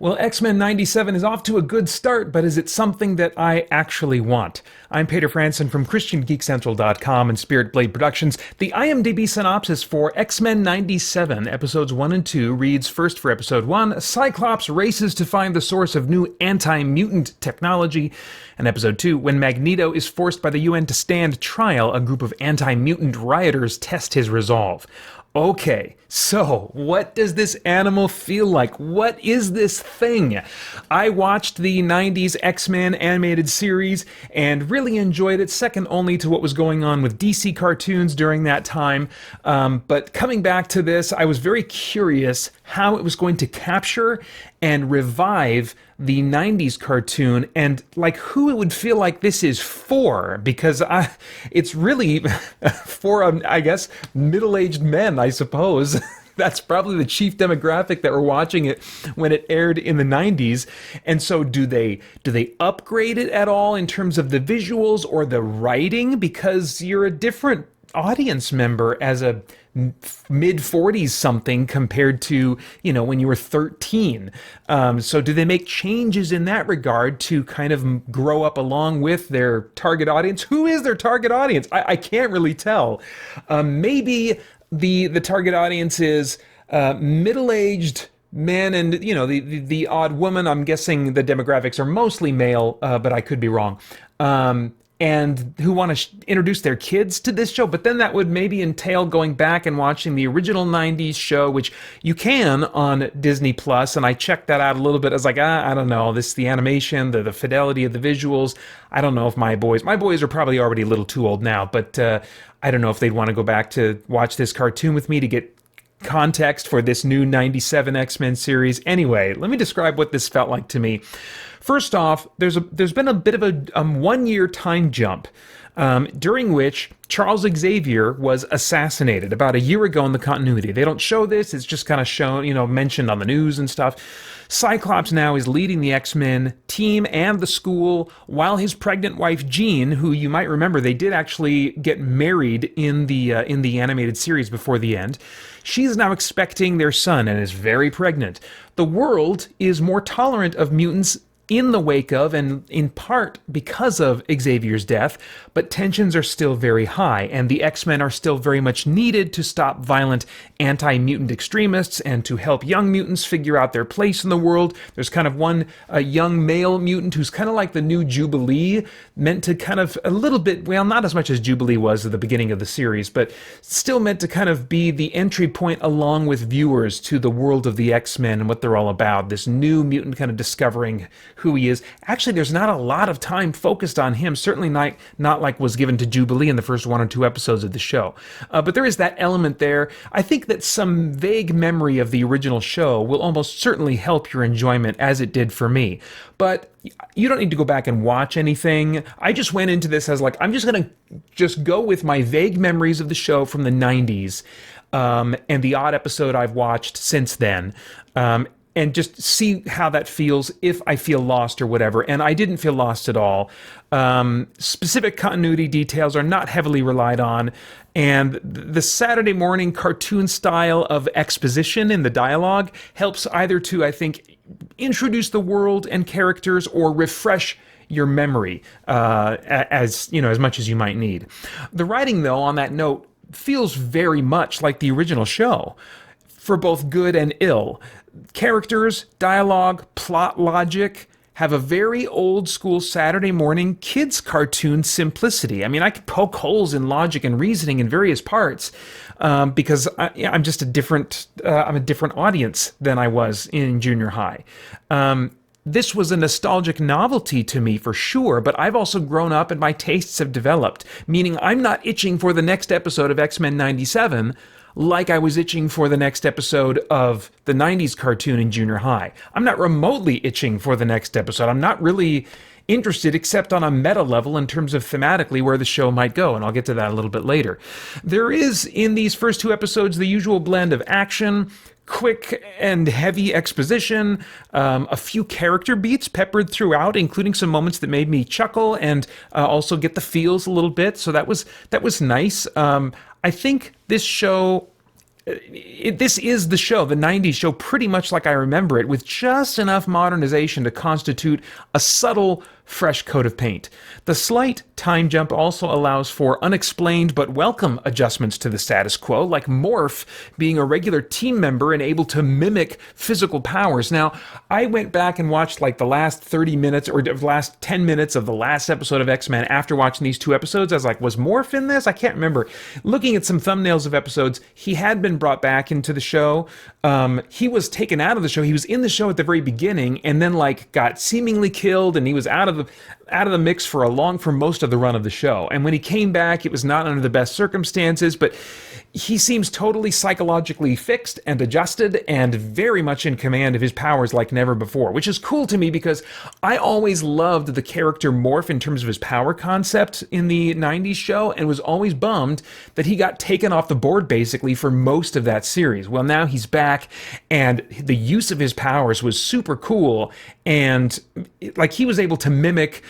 Well, X-Men 97 is off to a good start, but is it something that I actually want? I'm Peter Franson from christiangeekcentral.com and Spirit Blade Productions. The IMDb synopsis for X-Men 97, episodes 1 and 2, reads, first for episode 1, Cyclops races to find the source of new anti-mutant technology. And episode 2, when Magneto is forced by the UN to stand trial, a group of anti-mutant rioters test his resolve. Okay, so what does this animal feel like? What is this thing? I watched the 90s X-Men animated series and really enjoyed it, second only to what was going on with DC cartoons during that time. But coming back to this, I was very curious how it was going to capture and revive the 90s cartoon and like who it would feel like this is for, because it's really for, I guess, middle-aged men, I suppose. That's probably the chief demographic that were watching it when it aired in the 90s. And so do they upgrade it at all in terms of the visuals or the writing? Because you're a different audience member as a mid 40s something compared to, when you were 13. So do they make changes in that regard to kind of grow up along with their target audience? Who is their target audience? I can't really tell. Maybe the target audience is middle-aged men and, the odd woman. I'm guessing the demographics are mostly male, but I could be wrong. And who want to introduce their kids to this show. But then that would maybe entail going back and watching the original 90s show, which you can on Disney Plus. And I checked that out a little bit. I was like, I don't know, the animation, the fidelity of the visuals. I don't know if my boys are probably already a little too old now, but I don't know if they'd want to go back to watch this cartoon with me to get context for this new 97 X-Men series. Anyway, let me describe what this felt like to me. First off, there's been a bit of a 1-year time jump during which Charles Xavier was assassinated about a year ago in the continuity. They don't show this. It's just kind of shown, mentioned on the news and stuff. Cyclops now is leading the X-Men team and the school while his pregnant wife Jean, who you might remember they did actually get married in the animated series before the end, she's now expecting their son and is very pregnant. The world is more tolerant of mutants in the wake of, and in part because of Xavier's death, but tensions are still very high, and the X-Men are still very much needed to stop violent anti-mutant extremists and to help young mutants figure out their place in the world. There's kind of one young male mutant who's kind of like the new Jubilee, meant to kind of a little bit, well, not as much as Jubilee was at the beginning of the series, but still meant to kind of be the entry point along with viewers to the world of the X-Men and what they're all about. This new mutant kind of discovering who he is. Actually, there's not a lot of time focused on him, certainly not like was given to Jubilee in the first 1 or 2 episodes of the show. But there is that element there. I think that some vague memory of the original show will almost certainly help your enjoyment, as it did for me. But you don't need to go back and watch anything. I just went into this as like, I'm just going to go with my vague memories of the show from the 90s and the odd episode I've watched since then. And just see how that feels if I feel lost or whatever. And I didn't feel lost at all. Specific continuity details are not heavily relied on. And the Saturday morning cartoon style of exposition in the dialogue helps either to, I think, introduce the world and characters or refresh your memory as much as you might need. The writing, though, on that note, feels very much like the original show, for both good and ill. Characters, dialogue, plot logic have a very old school Saturday morning kids cartoon simplicity. I mean, I could poke holes in logic and reasoning in various parts because I'm just a different audience than I was in junior high. This was a nostalgic novelty to me for sure, but I've also grown up and my tastes have developed, meaning I'm not itching for the next episode of X-Men 97 like I was itching for the next episode of the 90s cartoon in junior high. I'm not remotely itching for the next episode. I'm not really interested except on a meta level in terms of thematically where the show might go, and I'll get to that a little bit later. There is, in these first 2 episodes, the usual blend of action, quick and heavy exposition, a few character beats peppered throughout, including some moments that made me chuckle and also get the feels a little bit, so that was nice. I think this show this is the show, the 90s show, pretty much like I remember it, with just enough modernization to constitute a subtle, fresh coat of paint. The slight time jump also allows for unexplained but welcome adjustments to the status quo, like Morph being a regular team member and able to mimic physical powers. Now, I went back and watched like the last 30 minutes or the last 10 minutes of the last episode of X-Men after watching these two episodes. I was like, was Morph in this? I can't remember. Looking at some thumbnails of episodes, he had been brought back into the show. He was taken out of the show. He was in the show at the very beginning and then like got seemingly killed, and he was out of the mix for most of the run of the show. And when he came back, it was not under the best circumstances, but he seems totally psychologically fixed and adjusted and very much in command of his powers like never before, which is cool to me because I always loved the character Morph in terms of his power concept in the 90s show and was always bummed that he got taken off the board basically for most of that series. Well, now he's back and the use of his powers was super cool, and like he was able to mimic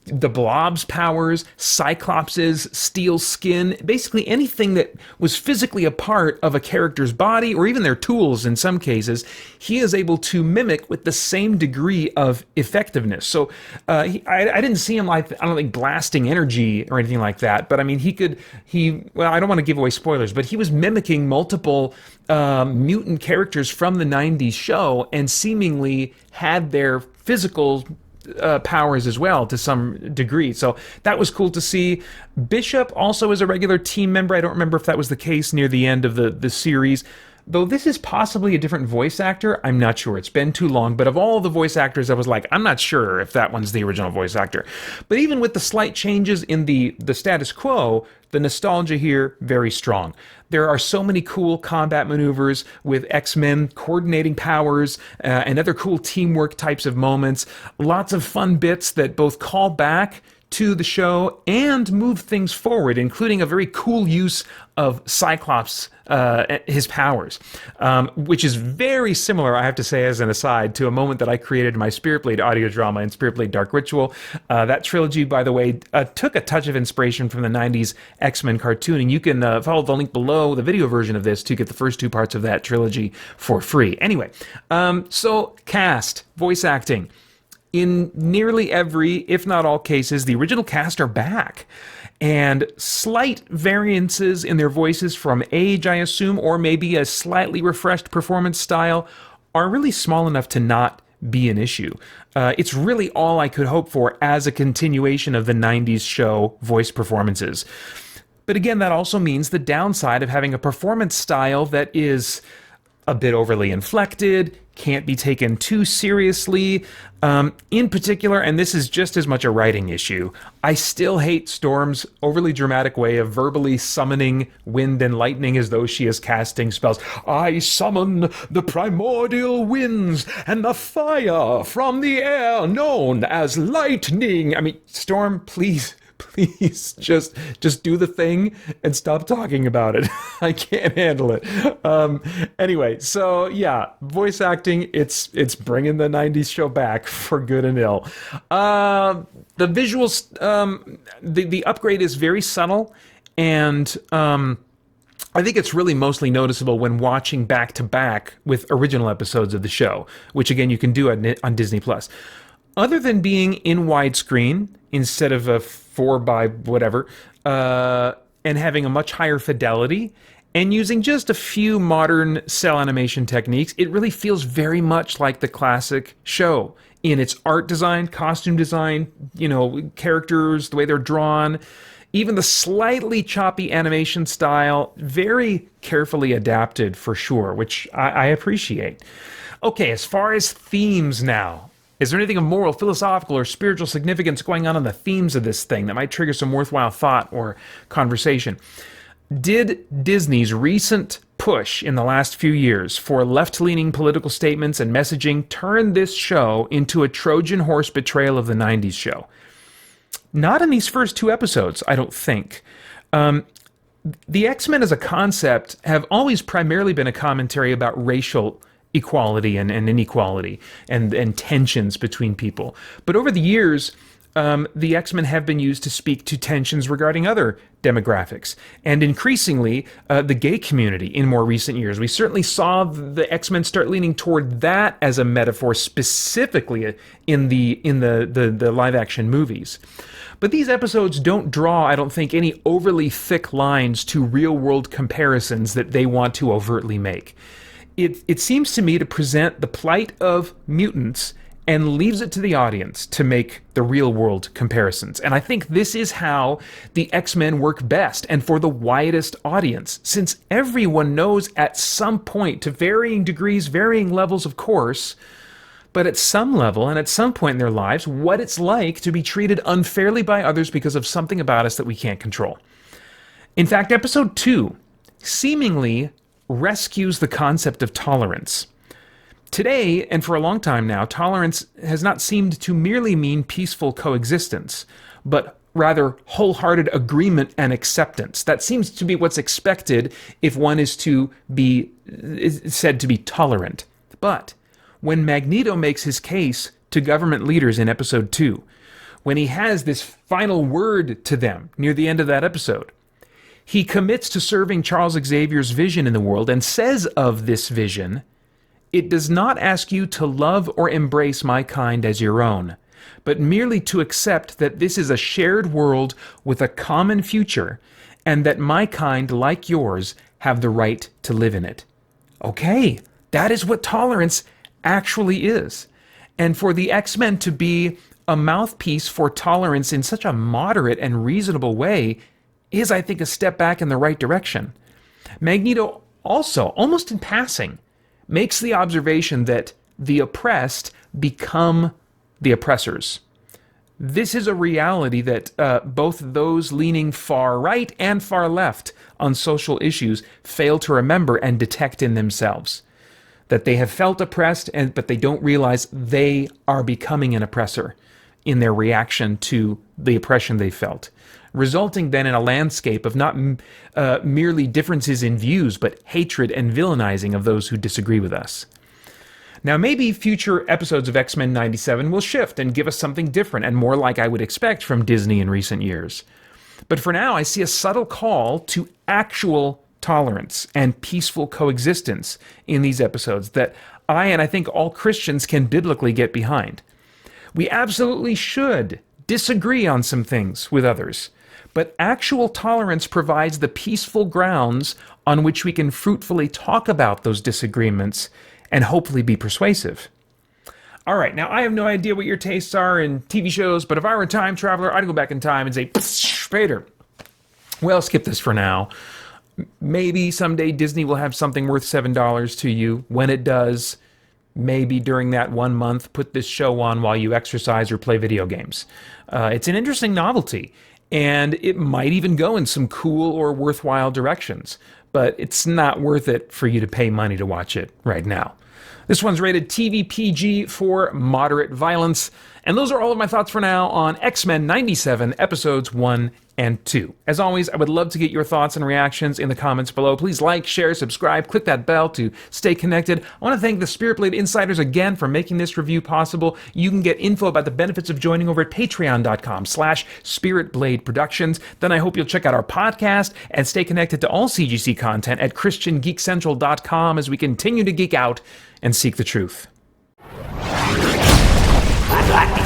the Blob's powers, Cyclops' steel skin, basically anything that was physically a part of a character's body, or even their tools in some cases, he is able to mimic with the same degree of effectiveness. So I didn't see him like, I don't think, blasting energy or anything like that, but I mean, well, I don't want to give away spoilers, but he was mimicking multiple mutant characters from the 90s show and seemingly had their physical powers as well to some degree. So that was cool to see. Bishop also is a regular team member. I don't remember if that was the case near the end of the series. Though this is possibly a different voice actor, I'm not sure. It's been too long. But of all the voice actors, I was like, I'm not sure if that one's the original voice actor. But even with the slight changes in the status quo, the nostalgia here, very strong. There are so many cool combat maneuvers with X-Men coordinating powers and other cool teamwork types of moments. Lots of fun bits that both call back to the show and move things forward, including a very cool use of Cyclops, his powers, which is very similar, I have to say as an aside, to a moment that I created in my Spirit Blade audio drama and Spirit Blade Dark Ritual. That trilogy, by the way, took a touch of inspiration from the 90s X-Men cartoon, and you can follow the link below the video version of this to get the first two parts of that trilogy for free. Anyway, so cast, voice acting. In nearly every, if not all cases, the original cast are back. And slight variances in their voices from age, I assume, or maybe a slightly refreshed performance style are really small enough to not be an issue. It's really all I could hope for as a continuation of the 90s show voice performances. But again, that also means the downside of having a performance style that is a bit overly inflected, can't be taken too seriously. In particular, and this is just as much a writing issue, I still hate Storm's overly dramatic way of verbally summoning wind and lightning as though she is casting spells. I summon the primordial winds and the fire from the air known as lightning. I mean, Storm, please just do the thing and stop talking about it. I can't handle it. Anyway, so yeah, voice acting, it's bringing the 90s show back for good and ill. The visuals, the upgrade is very subtle, and I think it's really mostly noticeable when watching back to back with original episodes of the show, which again you can do on Disney+. Other than being in widescreen instead of a 4x whatever, and having a much higher fidelity, and using just a few modern cell animation techniques, it really feels very much like the classic show in its art design, costume design, characters, the way they're drawn, even the slightly choppy animation style, very carefully adapted for sure, which I appreciate. Okay, as far as themes now, is there anything of moral, philosophical, or spiritual significance going on in the themes of this thing that might trigger some worthwhile thought or conversation? Did Disney's recent push in the last few years for left-leaning political statements and messaging turn this show into a Trojan horse betrayal of the 90s show? Not in these first two episodes, I don't think. The X-Men as a concept have always primarily been a commentary about racial equality and inequality and tensions between people. But over the years, the X-Men have been used to speak to tensions regarding other demographics, and increasingly the gay community in more recent years. We certainly saw the X-Men start leaning toward that as a metaphor, specifically in the live-action movies. But these episodes don't draw, I don't think, any overly thick lines to real-world comparisons that they want to overtly make. It seems to me to present the plight of mutants and leaves it to the audience to make the real-world comparisons. And I think this is how the X-Men work best and for the widest audience, since everyone knows at some point, to varying degrees, varying levels, of course, but at some level and at some point in their lives, what it's like to be treated unfairly by others because of something about us that we can't control. In fact, episode 2 seemingly rescues the concept of tolerance. Today, and for a long time now, tolerance has not seemed to merely mean peaceful coexistence, but rather wholehearted agreement and acceptance. That seems to be what's expected if one is said to be tolerant. But when Magneto makes his case to government leaders in episode 2, when he has this final word to them near the end of that episode, he commits to serving Charles Xavier's vision in the world and says of this vision, "It does not ask you to love or embrace my kind as your own, but merely to accept that this is a shared world with a common future, and that my kind, like yours, have the right to live in it." Okay, that is what tolerance actually is. And for the X-Men to be a mouthpiece for tolerance in such a moderate and reasonable way is, I think, a step back in the right direction. Magneto also, almost in passing, makes the observation that the oppressed become the oppressors. This is a reality that both those leaning far right and far left on social issues fail to remember and detect in themselves. That they have felt oppressed, but they don't realize they are becoming an oppressor in their reaction to the oppression they felt, resulting then in a landscape of not merely differences in views, but hatred and villainizing of those who disagree with us. Now, maybe future episodes of X-Men 97 will shift and give us something different and more like I would expect from Disney in recent years. But for now, I see a subtle call to actual tolerance and peaceful coexistence in these episodes that I think all Christians can biblically get behind. We absolutely should disagree on some things with others, but actual tolerance provides the peaceful grounds on which we can fruitfully talk about those disagreements and hopefully be persuasive. All right, now I have no idea what your tastes are in TV shows, but if I were a time traveler, I'd go back in time and say, Vader. Well, skip this for now. Maybe someday Disney will have something worth $7 to you. When it does, maybe during that 1 month, put this show on while you exercise or play video games. It's an interesting novelty, and it might even go in some cool or worthwhile directions, but it's not worth it for you to pay money to watch it right now. This one's rated TV PG for moderate violence. And those are all of my thoughts for now on X-Men 97, episodes 1 and 2. As always, I would love to get your thoughts and reactions in the comments below. Please like, share, subscribe, click that bell to stay connected. I want to thank the Spirit Blade Insiders again for making this review possible. You can get info about the benefits of joining over at patreon.com/spiritbladeproductions. Then I hope you'll check out our podcast and stay connected to all CGC content at christiangeekcentral.com as we continue to geek out and seek the truth. I'd like to